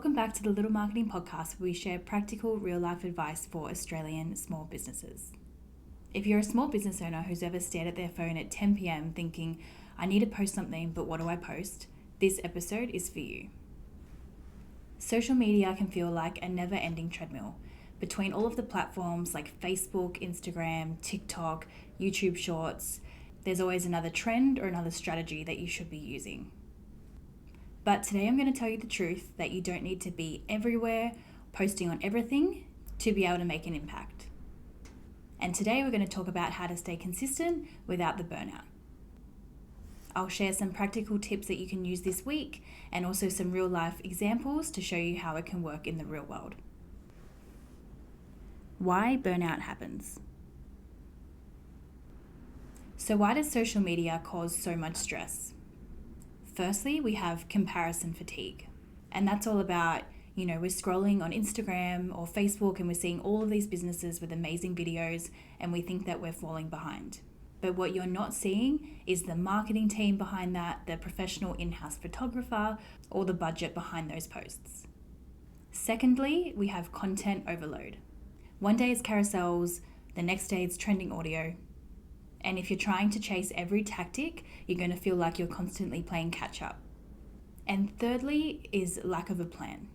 Welcome back to the Little Marketing Podcast, where we share practical, real-life advice for Australian small businesses. If you're a small business owner who's ever stared at their phone at 10 p.m. thinking, I need to post something, but what do I post? This episode is for you. Social media can feel like a never-ending treadmill. Between all of the platforms like Facebook, Instagram, TikTok, YouTube Shorts, there's always another trend or another strategy that you should be using. But today I'm going to tell you the truth that you don't need to be everywhere, posting on everything to be able to make an impact. And today we're going to talk about how to stay consistent without the burnout. I'll share some practical tips that you can use this week and also some real life examples to show you how it can work in the real world. Why burnout happens. So why does social media cause so much stress? Firstly, we have comparison fatigue. And that's all about, we're scrolling on Instagram or Facebook and we're seeing all of these businesses with amazing videos and we think that we're falling behind. But what you're not seeing is the marketing team behind that, the professional in-house photographer, or the budget behind those posts. Secondly, we have content overload. One day it's carousels, the next day it's trending audio. And if you're trying to chase every tactic, you're going to feel like you're constantly playing catch up. And thirdly is lack of a plan.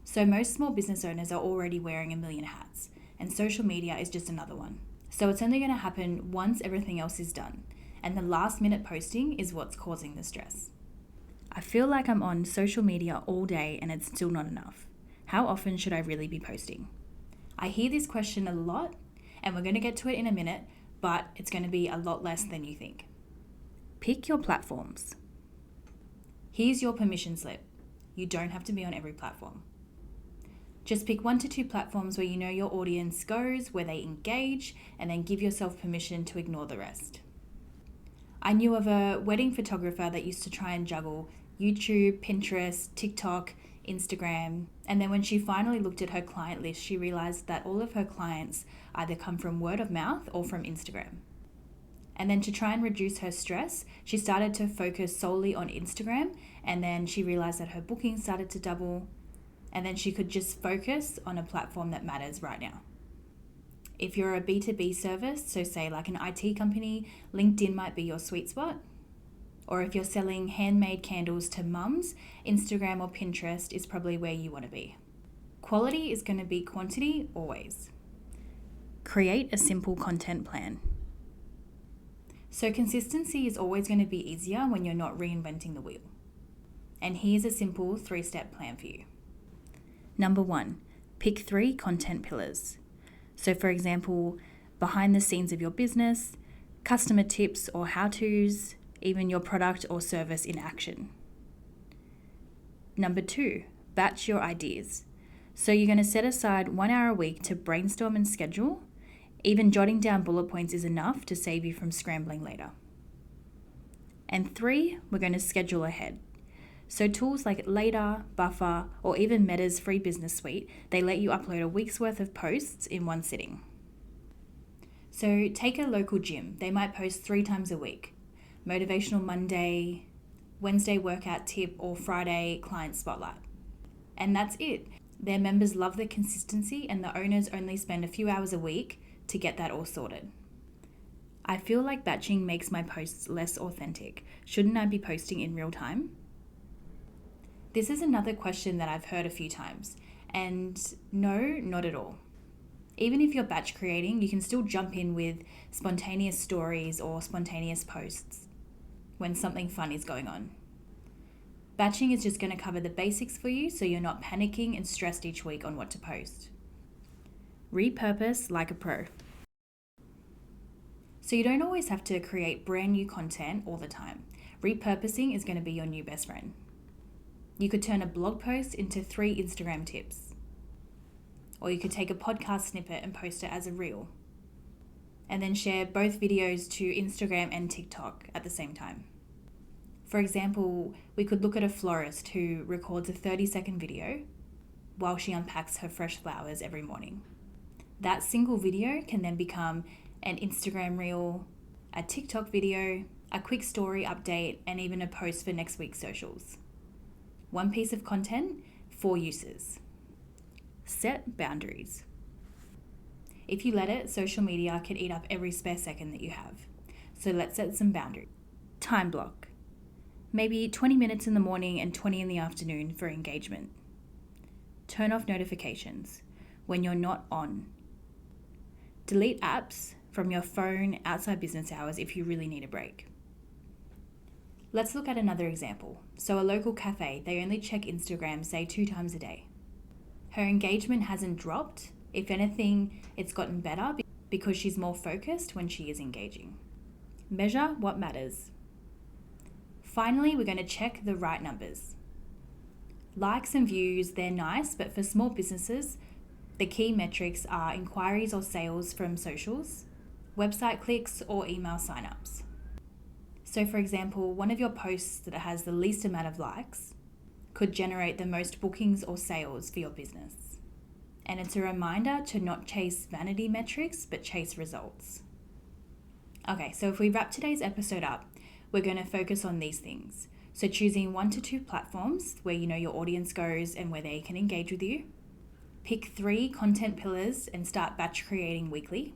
So most small business owners are already wearing a million hats, and social media is just another one. So it's only going to happen once everything else is done. And the last minute posting is what's causing the stress. I feel like I'm on social media all day and it's still not enough. How often should I really be posting? I hear this question a lot, and we're going to get to it in a minute, but it's going to be a lot less than you think. Pick your platforms. Here's your permission slip. You don't have to be on every platform. Just pick 1 to 2 platforms where you know your audience goes, where they engage, and then give yourself permission to ignore the rest. I knew of a wedding photographer that used to try and juggle YouTube, Pinterest, TikTok, Instagram, and then when she finally looked at her client list, she realized that all of her clients either come from word of mouth or from Instagram. And then to try and reduce her stress, she started to focus solely on Instagram, and then she realized that her bookings started to double, and then she could just focus on a platform that matters right now. If you're a B2B service, so say like an IT company, LinkedIn might be your sweet spot. Or if you're selling handmade candles to mums, Instagram or Pinterest is probably where you want to be. Quality is going to beat quantity always. Create a simple content plan. So consistency is always going to be easier when you're not reinventing the wheel. And here's a simple 3-step plan for you. Number 1, pick 3 content pillars. So for example, behind the scenes of your business, customer tips or how-tos, even your product or service in action. Number 2, batch your ideas. So you're going to set aside 1 hour a week to brainstorm and schedule. Even jotting down bullet points is enough to save you from scrambling later. And 3, we're going to schedule ahead. So tools like Later, Buffer, or even Meta's free business suite, they let you upload a week's worth of posts in one sitting. So take a local gym. They might post 3 times a week. Motivational Monday, Wednesday workout tip, or Friday client spotlight. And that's it. Their members love the consistency, and the owners only spend a few hours a week to get that all sorted. I feel like batching makes my posts less authentic. Shouldn't I be posting in real time? This is another question that I've heard a few times, and no, not at all. Even if you're batch creating, you can still jump in with spontaneous stories or spontaneous posts when something fun is going on. Batching is just going to cover the basics for you so you're not panicking and stressed each week on what to post. Repurpose like a pro. So you don't always have to create brand new content all the time. Repurposing is going to be your new best friend. You could turn a blog post into 3 Instagram tips. Or you could take a podcast snippet and post it as a reel. And then share both videos to Instagram and TikTok at the same time. For example, we could look at a florist who records a 30-second video while she unpacks her fresh flowers every morning. That single video can then become an Instagram reel, a TikTok video, a quick story update, and even a post for next week's socials. One piece of content 4 uses. Set boundaries. If you let it, social media can eat up every spare second that you have. So let's set some boundaries. Time block. Maybe 20 minutes in the morning and 20 in the afternoon for engagement. Turn off notifications when you're not on. Delete apps from your phone outside business hours if you really need a break. Let's look at another example. So a local café, they only check Instagram, say 2 times a day. Her engagement hasn't dropped. If anything, it's gotten better because she's more focused when she is engaging. Measure what matters. Finally, we're going to check the right numbers. Likes and views, they're nice, but for small businesses, the key metrics are inquiries or sales from socials, website clicks, or email signups. So for example, one of your posts that has the least amount of likes could generate the most bookings or sales for your business. And it's a reminder to not chase vanity metrics, but chase results. Okay, so if we wrap today's episode up, we're going to focus on these things. So choosing 1 to 2 platforms where you know your audience goes and where they can engage with you. Pick 3 content pillars and start batch creating weekly.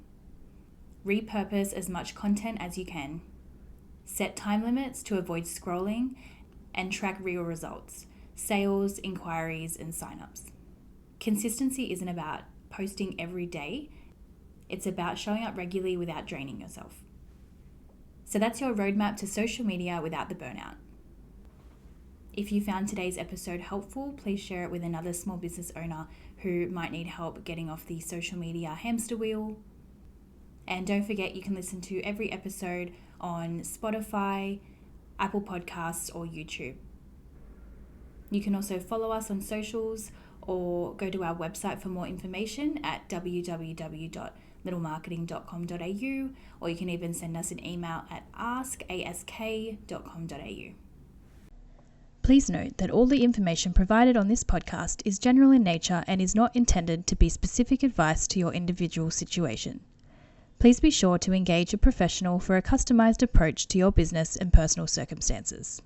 Repurpose as much content as you can. Set time limits to avoid scrolling and track real results, sales, inquiries, and signups. Consistency isn't about posting every day. It's about showing up regularly without draining yourself. So that's your roadmap to social media without the burnout. If you found today's episode helpful, please share it with another small business owner who might need help getting off the social media hamster wheel. And don't forget, you can listen to every episode on Spotify, Apple Podcasts, or YouTube. You can also follow us on socials or go to our website for more information at www.littlemarketing.com.au, or you can even send us an email at ask@ask.com.au. Please note that all the information provided on this podcast is general in nature and is not intended to be specific advice to your individual situation. Please be sure to engage a professional for a customized approach to your business and personal circumstances.